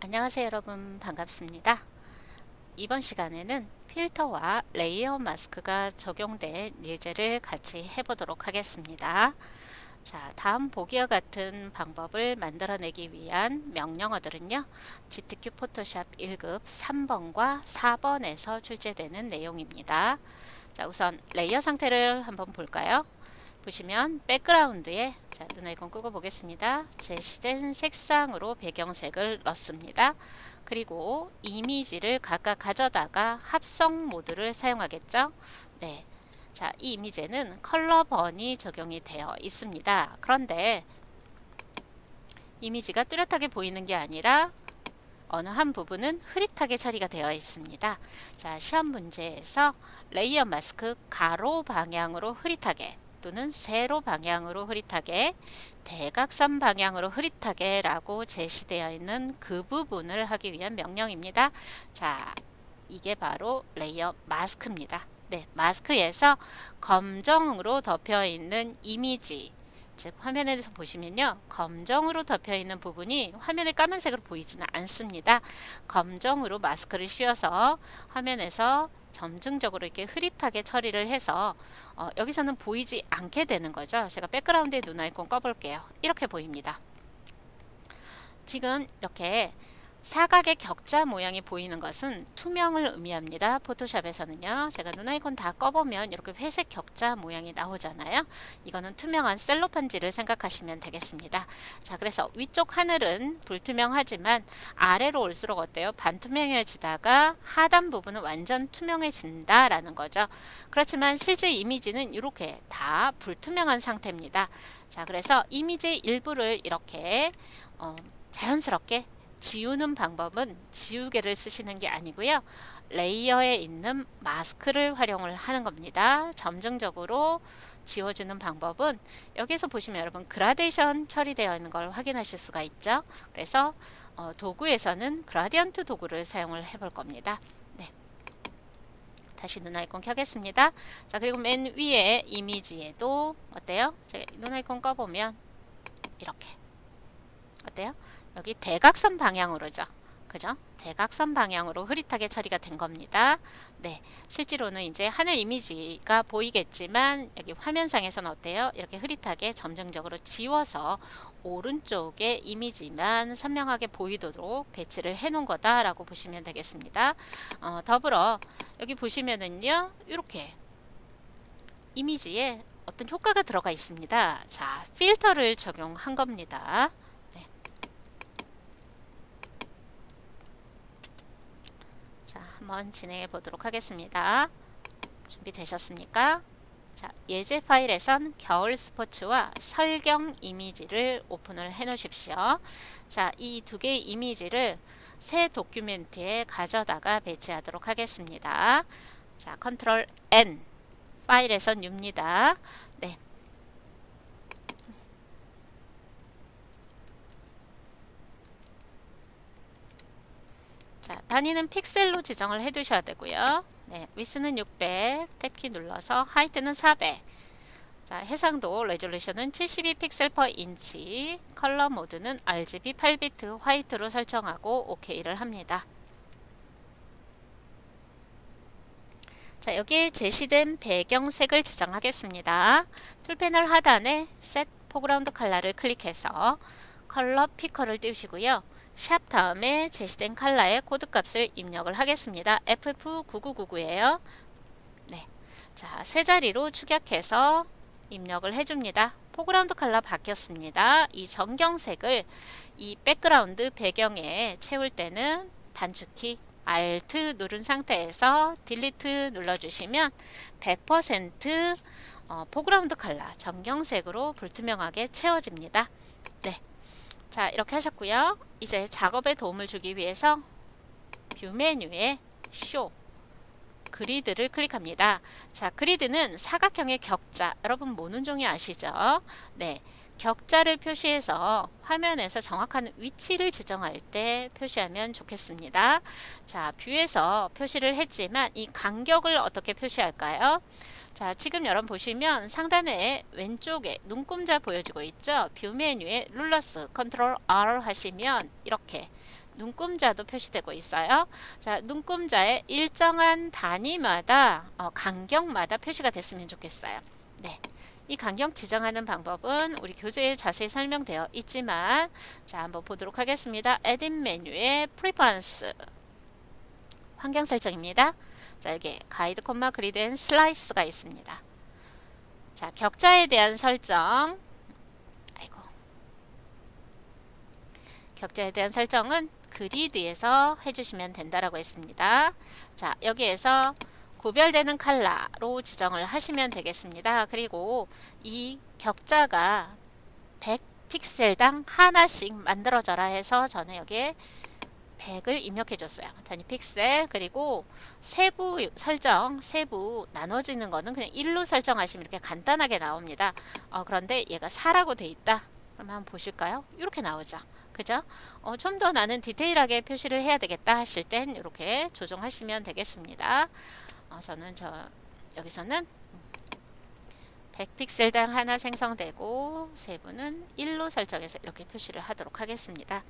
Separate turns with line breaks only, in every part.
안녕하세요 여러분, 반갑습니다. 이번 시간에는 필터와 레이어 마스크가 적용된 예제를 같이 해보도록 하겠습니다. 자, 다음 보기와 같은 방법을 만들어내기 위한 명령어들은요, GTK 포토샵 1급 3번과 4번에서 출제되는 내용입니다. 자, 우선 레이어 상태를 한번 볼까요? 보시면 백그라운드에, 자, 눈 아이콘 끄고 보겠습니다. 제시된 색상으로 배경색을 넣습니다. 그리고 이미지를 각각 가져다가 합성 모드를 사용하겠죠. 네. 자, 이 이미지에는 컬러 번이 적용이 되어 있습니다. 그런데 이미지가 뚜렷하게 보이는 게 아니라 어느 한 부분은 흐릿하게 처리가 되어 있습니다. 자, 시험 문제에서 레이어 마스크 가로 방향으로 흐릿하게 또는 세로 방향으로 흐릿하게, 대각선 방향으로 흐릿하게 라고 제시되어 있는 그 부분을 하기 위한 명령입니다. 자, 이게 바로 레이어 마스크입니다. 네, 마스크에서 검정으로 덮여 있는 이미지, 즉 화면에서 보시면요, 검정으로 덮여 있는 부분이 화면에 까만색으로 보이지는 않습니다. 검정으로 마스크를 씌워서 화면에서 점증적으로 이렇게 흐릿하게 처리를 해서 여기서는 보이지 않게 되는 거죠. 제가 백그라운드에 눈 아이콘 꺼볼게요. 이렇게 보입니다. 지금 이렇게 사각의 격자 모양이 보이는 것은 투명을 의미합니다. 포토샵에서는요. 제가 눈 아이콘 다 꺼보면 이렇게 회색 격자 모양이 나오잖아요. 이거는 투명한 셀로판지를 생각하시면 되겠습니다. 자, 그래서 위쪽 하늘은 불투명하지만 아래로 올수록 어때요? 반투명해지다가 하단 부분은 완전 투명해진다라는 거죠. 그렇지만 실제 이미지는 이렇게 다 불투명한 상태입니다. 자, 그래서 이미지 일부를 이렇게 자연스럽게 지우는 방법은 지우개를 쓰시는 게 아니고요. 레이어에 있는 마스크를 활용을 하는 겁니다. 점증적으로 지워주는 방법은 여기서 보시면 여러분 그라데이션 처리되어 있는 걸 확인하실 수가 있죠. 그래서 도구에서는 그라디언트 도구를 사용을 해볼 겁니다. 네. 다시 눈 아이콘 켜겠습니다. 자, 그리고 맨 위에 이미지에도 어때요? 제가 눈 아이콘 꺼보면 이렇게 어때요? 여기 대각선 방향으로죠. 그죠? 대각선 방향으로 흐릿하게 처리가 된 겁니다. 네, 실제로는 이제 하늘 이미지가 보이겠지만 여기 화면상에서는 어때요? 이렇게 흐릿하게 점증적으로 지워서 오른쪽의 이미지만 선명하게 보이도록 배치를 해 놓은 거다라고 보시면 되겠습니다. 더불어 여기 보시면은요, 이렇게 이미지에 어떤 효과가 들어가 있습니다. 자, 필터를 적용한 겁니다. 네. 자, 한번 진행해 보도록 하겠습니다. 준비되셨습니까? 자, 예제 파일에선 겨울 스포츠와 설경 이미지를 오픈을 해 놓으십시오. 자, 이 두 개의 이미지를 새 도큐멘트에 가져다가 배치하도록 하겠습니다. 자, 컨트롤 N, 파일에선 U입니다. 네. 자, 단위는 픽셀로 지정을 해 두셔야 되고요. 네, 위스는 600, 탭키 눌러서 하이트는 400. 자, 해상도 레졸루션은 72 픽셀 퍼 인치, 컬러 모드는 RGB 8비트 화이트로 설정하고 OK를 합니다. 자, 여기에 제시된 배경색을 지정하겠습니다. 툴패널 하단에 Set 포그라운드 컬러를 클릭해서 컬러 피커를 띄우시고요. 샵 다음에 제시된 컬러의 코드값을 입력을 하겠습니다. FF9999예요. 네. 자, 세 자리로 축약해서 입력을 해줍니다. 포그라운드 컬러 바뀌었습니다. 이 전경색을 이 백그라운드 배경에 채울 때는 단축키 Alt 누른 상태에서 딜리트 눌러주시면 100% 포그라운드 컬러 전경색으로 불투명하게 채워집니다. 네. 자, 이렇게 하셨고요. 이제 작업에 도움을 주기 위해서 뷰 메뉴에 쇼 그리드를 클릭합니다. 자, 그리드는 사각형의 격자, 여러분 모는 종이 아시죠? 네, 격자를 표시해서 화면에서 정확한 위치를 지정할 때 표시하면 좋겠습니다. 자, 뷰에서 표시를 했지만 이 간격을 어떻게 표시할까요? 자, 지금 여러분 보시면 상단에 왼쪽에 눈금자 보여지고 있죠? 뷰 메뉴에 룰러스 컨트롤 R 하시면 이렇게 눈금자도 표시되고 있어요. 자, 눈금자의 일정한 단위마다 간격마다 표시가 됐으면 좋겠어요. 네. 이 간격 지정하는 방법은 우리 교재에 자세히 설명되어 있지만 자, 한번 보도록 하겠습니다. 에딧 메뉴의 프리퍼런스 환경 설정입니다. 자, 여기 가이드 콤마 그리드 앤 슬라이스가 있습니다. 자, 격자에 대한 설정. 아이고. 격자에 대한 설정은 그리드에서 해주시면 된다라고 했습니다. 자, 여기에서 구별되는 컬러로 지정을 하시면 되겠습니다. 그리고 이 격자가 100픽셀당 하나씩 만들어져라 해서 저는 여기에 100을 입력해 줬어요. 단위 픽셀. 그리고 세부 설정, 세부 나눠지는 거는 그냥 1로 설정하시면 이렇게 간단하게 나옵니다. 그런데 얘가 4라고 돼 있다. 그러면 한번 보실까요? 이렇게 나오죠. 그죠? 좀 더 나는 디테일하게 표시를 해야 되겠다 하실 땐 이렇게 조정하시면 되겠습니다. 저는 여기서는 100픽셀당 하나 생성되고 세부는 1로 설정해서 이렇게 표시를 하도록 하겠습니다.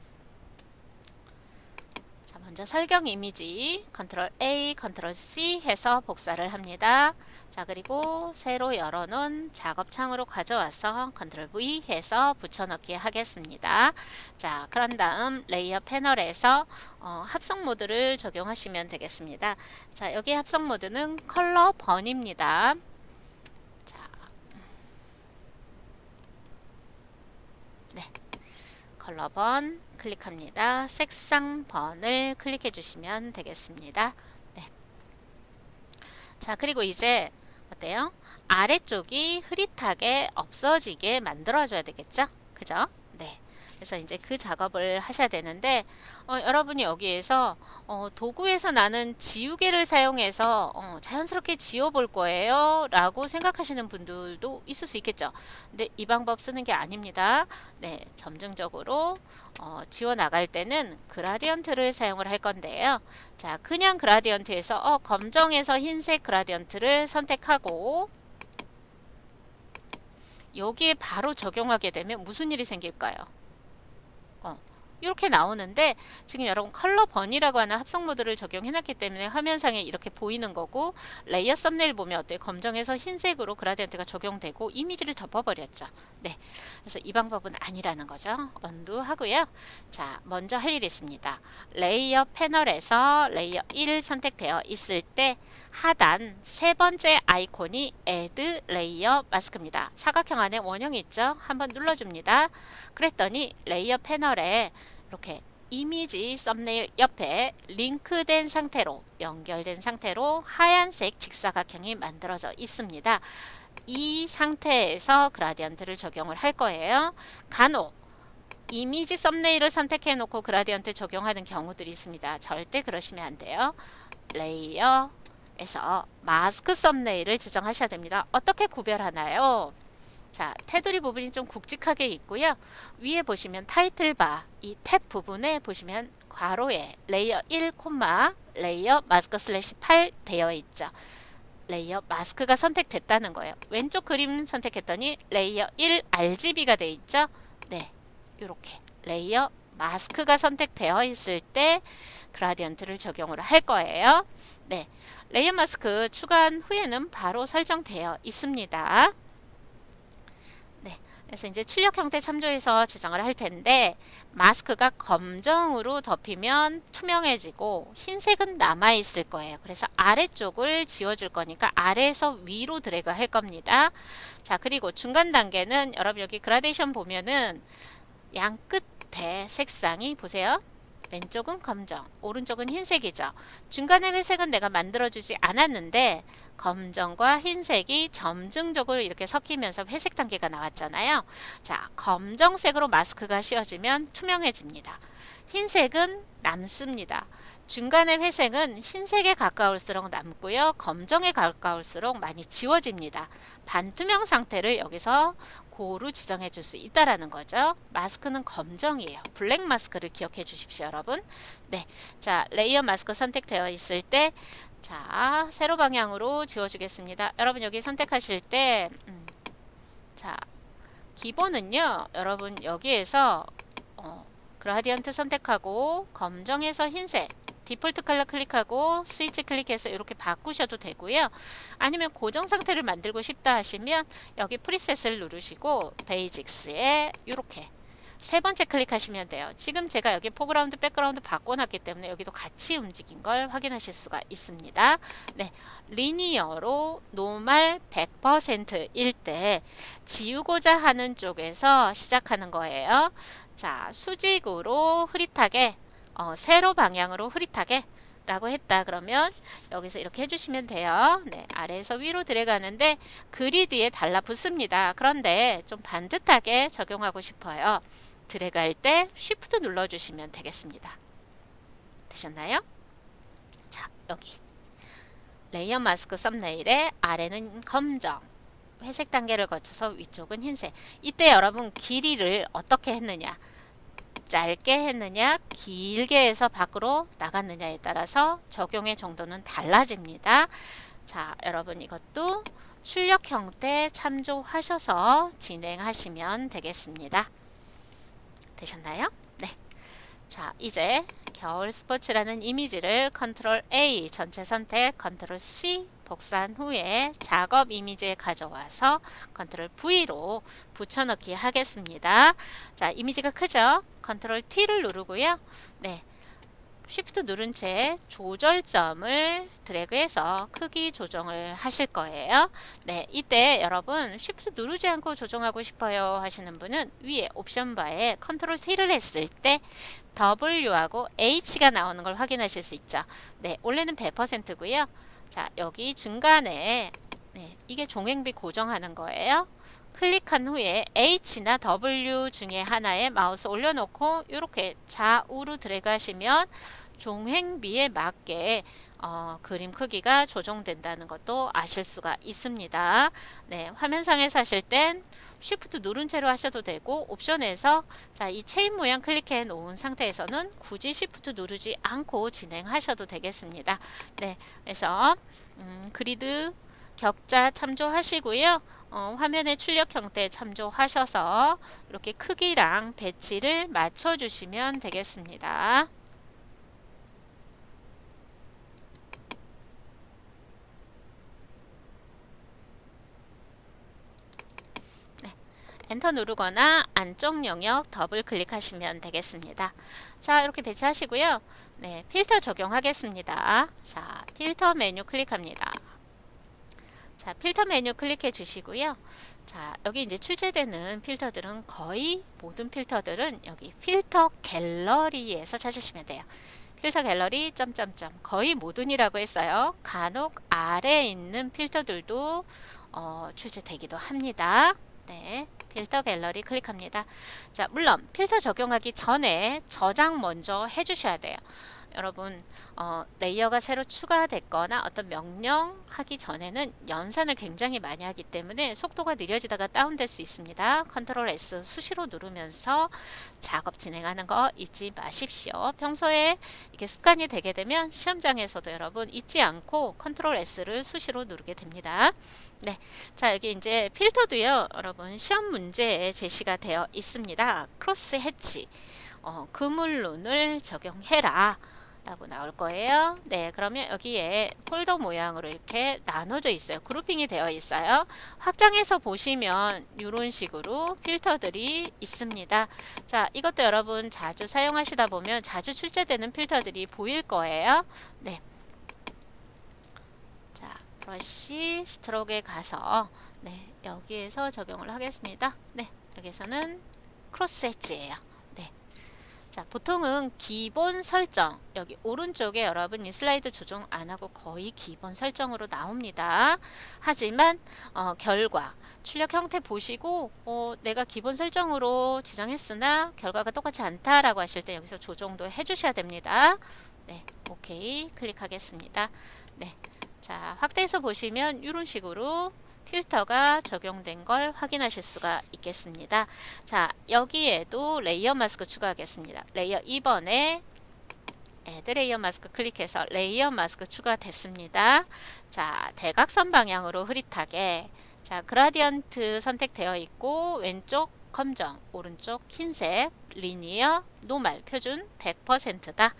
자, 먼저 설경 이미지 컨트롤 A, 컨트롤 C 해서 복사를 합니다. 자, 그리고 새로 열어놓은 작업창으로 가져와서 컨트롤 V 해서 붙여넣기 하겠습니다. 자, 그런 다음 레이어 패널에서 합성 모드를 적용하시면 되겠습니다. 자, 여기 합성 모드는 컬러 번입니다. 자, 네. 컬러 번 클릭합니다. 색상 번을 클릭해 주시면 되겠습니다. 네. 자, 그리고 이제 어때요? 아래쪽이 흐릿하게 없어지게 만들어줘야 되겠죠? 그죠? 네. 그래서 이제 그 작업을 하셔야 되는데 여러분이 여기에서 도구에서 나는 지우개를 사용해서 자연스럽게 지워볼 거예요 라고 생각하시는 분들도 있을 수 있겠죠. 근데 이 방법 쓰는 게 아닙니다. 네, 점증적으로 지워 나갈 때는 그라디언트를 사용을 할 건데요. 자, 그냥 그라디언트에서 검정에서 흰색 그라디언트를 선택하고 여기에 바로 적용하게 되면 무슨 일이 생길까요? 이렇게 나오는데 지금 여러분 컬러 번이라고 하는 합성 모드를 적용해 놨기 때문에 화면상에 이렇게 보이는 거고 레이어 썸네일 보면 어때요? 검정에서 흰색으로 그라디언트가 적용되고 이미지를 덮어버렸죠. 네, 그래서 이 방법은 아니라는 거죠. 언두 하고요. 자, 먼저 할 일이 있습니다. 레이어 패널에서 레이어 1 선택되어 있을 때 하단 세 번째 아이콘이 Add 레이어 마스크입니다. 사각형 안에 원형이 있죠? 한번 눌러줍니다. 그랬더니 레이어 패널에 이렇게 이미지 썸네일 옆에 링크된 상태로 연결된 상태로 하얀색 직사각형이 만들어져 있습니다. 이 상태에서 그라디언트를 적용을 할 거예요. 간혹 이미지 썸네일을 선택해 놓고 그라디언트 적용하는 경우들이 있습니다. 절대 그러시면 안 돼요. 레이어에서 마스크 썸네일을 지정하셔야 됩니다. 어떻게 구별하나요? 자, 테두리 부분이 좀 굵직하게 있고요. 위에 보시면 타이틀바 이 탭 부분에 보시면 괄호에 레이어 1, 레이어 마스크 슬래시 8 되어 있죠. 레이어 마스크가 선택됐다는 거예요. 왼쪽 그림 선택했더니 레이어 1 RGB가 되어 있죠. 네, 이렇게 레이어 마스크가 선택되어 있을 때 그라디언트를 적용을 할 거예요. 네, 레이어 마스크 추가한 후에는 바로 설정되어 있습니다. 그래서 이제 출력 형태 참조해서 지정을 할 텐데 마스크가 검정으로 덮이면 투명해지고 흰색은 남아 있을 거예요. 그래서 아래쪽을 지워줄 거니까 아래에서 위로 드래그 할 겁니다. 자, 그리고 중간 단계는 여러분 여기 그라데이션 보면은 양 끝에 색상이 보세요. 왼쪽은 검정, 오른쪽은 흰색이죠. 중간에 회색은 내가 만들어주지 않았는데 검정과 흰색이 점증적으로 이렇게 섞이면서 회색 단계가 나왔잖아요. 자, 검정색으로 마스크가 씌워지면 투명해집니다. 흰색은 남습니다. 중간에 회색은 흰색에 가까울수록 남고요. 검정에 가까울수록 많이 지워집니다. 반투명 상태를 여기서 고루 지정해 줄 수 있다라는 거죠. 마스크는 검정이에요. 블랙 마스크를 기억해 주십시오, 여러분. 네, 자, 레이어 마스크 선택되어 있을 때 자, 세로 방향으로 지워주겠습니다. 여러분 여기 선택하실 때 자, 기본은요, 여러분 여기에서 그라디언트 선택하고 검정에서 흰색 디폴트 컬러 클릭하고 스위치 클릭해서 이렇게 바꾸셔도 되고요. 아니면 고정 상태를 만들고 싶다 하시면 여기 프리셋을 누르시고 베이직스에 이렇게 세 번째 클릭하시면 돼요. 지금 제가 여기 포그라운드, 백그라운드 바꿔놨기 때문에 여기도 같이 움직인 걸 확인하실 수가 있습니다. 네, 리니어로 노말 100%일 때 지우고자 하는 쪽에서 시작하는 거예요. 자, 수직으로 흐릿하게, 세로 방향으로 흐릿하게 라고 했다 그러면 여기서 이렇게 해주시면 돼요. 네, 아래에서 위로 들어가는데 그리드에 달라붙습니다. 그런데 좀 반듯하게 적용하고 싶어요. 들어갈 때 Shift 눌러주시면 되겠습니다. 되셨나요? 자, 여기 레이어 마스크 썸네일의 아래는 검정, 회색 단계를 거쳐서 위쪽은 흰색. 이때 여러분 길이를 어떻게 했느냐, 짧게 했느냐, 길게 해서 밖으로 나갔느냐에 따라서 적용의 정도는 달라집니다. 자, 여러분 이것도 출력 형태 참조하셔서 진행하시면 되겠습니다. 되셨나요? 네. 자, 이제 겨울 스포츠라는 이미지를 컨트롤 A 전체 선택, 컨트롤 C 복사한 후에 작업 이미지에 가져와서 컨트롤 V로 붙여넣기 하겠습니다. 자, 이미지가 크죠? 컨트롤 T를 누르고요. 네. Shift 누른 채 조절점을 드래그해서 크기 조정을 하실 거예요. 네, 이때 여러분 Shift 누르지 않고 조정하고 싶어요 하시는 분은 위에 옵션 바에 컨트롤 T를 했을 때 W하고 H가 나오는 걸 확인하실 수 있죠. 네, 원래는 100%고요. 자, 여기 중간에 네, 이게 종횡비 고정하는 거예요. 클릭한 후에 H나 W 중에 하나에 마우스 올려놓고 이렇게 좌우로 드래그하시면 종횡비에 맞게 그림 크기가 조정된다는 것도 아실 수가 있습니다. 네, 화면상에서 하실 땐 Shift 누른 채로 하셔도 되고 옵션에서 자, 이 체인 모양 클릭해 놓은 상태에서는 굳이 Shift 누르지 않고 진행하셔도 되겠습니다. 네, 그래서 그리드 격자 참조하시고요. 화면의 출력 형태 참조하셔서 이렇게 크기랑 배치를 맞춰주시면 되겠습니다. 엔터 누르거나 안쪽 영역 더블 클릭하시면 되겠습니다. 자, 이렇게 배치하시고요. 네, 필터 적용하겠습니다. 자, 필터 메뉴 클릭합니다. 자, 필터 메뉴 클릭해 주시고요. 자, 여기 이제 출제되는 필터들은 거의 모든 필터들은 여기 필터 갤러리에서 찾으시면 돼요. 필터 갤러리 점점점 거의 모든이라고 했어요. 간혹 아래에 있는 필터들도 출제되기도 합니다. 네, 필터 갤러리 클릭합니다. 자, 물론 필터 적용하기 전에 저장 먼저 해주셔야 돼요. 여러분 레이어가 새로 추가됐거나 어떤 명령 하기 전에는 연산을 굉장히 많이 하기 때문에 속도가 느려지다가 다운될 수 있습니다. 컨트롤 S 수시로 누르면서 작업 진행하는 거 잊지 마십시오. 평소에 이게 습관이 되게 되면 시험장에서도 여러분 잊지 않고 컨트롤 S를 수시로 누르게 됩니다. 네, 자, 여기 이제 필터도요 여러분 시험 문제에 제시가 되어 있습니다. 크로스 해치 그물론을 적용해라 라고 나올 거예요. 네, 그러면 여기에 폴더 모양으로 이렇게 나눠져 있어요. 그룹핑이 되어 있어요. 확장해서 보시면 이런 식으로 필터들이 있습니다. 자, 이것도 여러분 자주 사용하시다 보면 자주 출제되는 필터들이 보일 거예요. 네. 자, 브러쉬 스트로크에 가서 네, 여기에서 적용을 하겠습니다. 네, 여기서는 크로스 엣지예요. 자, 보통은 기본 설정 여기 오른쪽에 여러분 이 슬라이드 조정 안하고 거의 기본 설정으로 나옵니다. 하지만 결과 출력 형태 보시고 내가 기본 설정으로 지정했으나 결과가 똑같지 않다라고 하실 때 여기서 조정도 해주셔야 됩니다. 네, 오케이 클릭하겠습니다. 네, 자, 확대해서 보시면 이런 식으로 필터가 적용된 걸 확인하실 수가 있겠습니다. 자, 여기에도 레이어 마스크 추가하겠습니다. 레이어 2번에 애드 레이어 마스크 클릭해서 레이어 마스크 추가됐습니다. 자, 대각선 방향으로 흐릿하게 자, 그라디언트 선택되어 있고 왼쪽 검정, 오른쪽 흰색, 리니어, 노말, 표준 100%다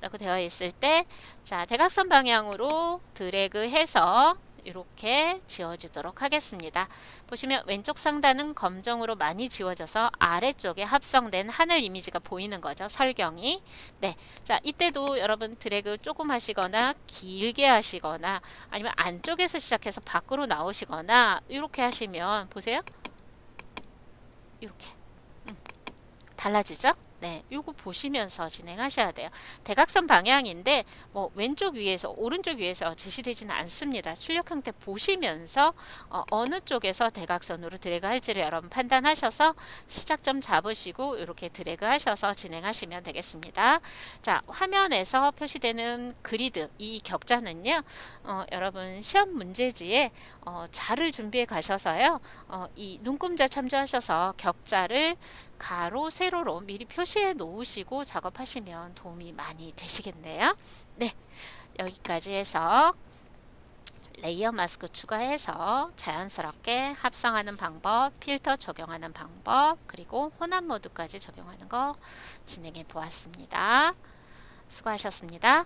라고 되어 있을 때, 자, 대각선 방향으로 드래그해서 이렇게 지워주도록 하겠습니다. 보시면 왼쪽 상단은 검정으로 많이 지워져서 아래쪽에 합성된 하늘 이미지가 보이는 거죠. 설경이. 네. 자, 이때도 여러분 드래그 조금 하시거나 길게 하시거나 아니면 안쪽에서 시작해서 밖으로 나오시거나 이렇게 하시면 보세요. 이렇게. 달라지죠? 네, 요거 보시면서 진행하셔야 돼요. 대각선 방향인데 뭐 왼쪽 위에서 오른쪽 위에서 지시되지는 않습니다. 출력 형태 보시면서 어느 쪽에서 대각선으로 드래그 할지를 여러분 판단하셔서 시작점 잡으시고 이렇게 드래그 하셔서 진행하시면 되겠습니다. 자, 화면에서 표시되는 그리드 이 격자는요, 여러분 시험 문제지에 자를 준비해 가셔서요, 이 눈금자 참조하셔서 격자를 가로, 세로로 미리 표시해 놓으시고 작업하시면 도움이 많이 되시겠네요. 네, 여기까지 해서 레이어 마스크 추가해서 자연스럽게 합성하는 방법, 필터 적용하는 방법, 그리고 혼합 모드까지 적용하는 거 진행해 보았습니다. 수고하셨습니다.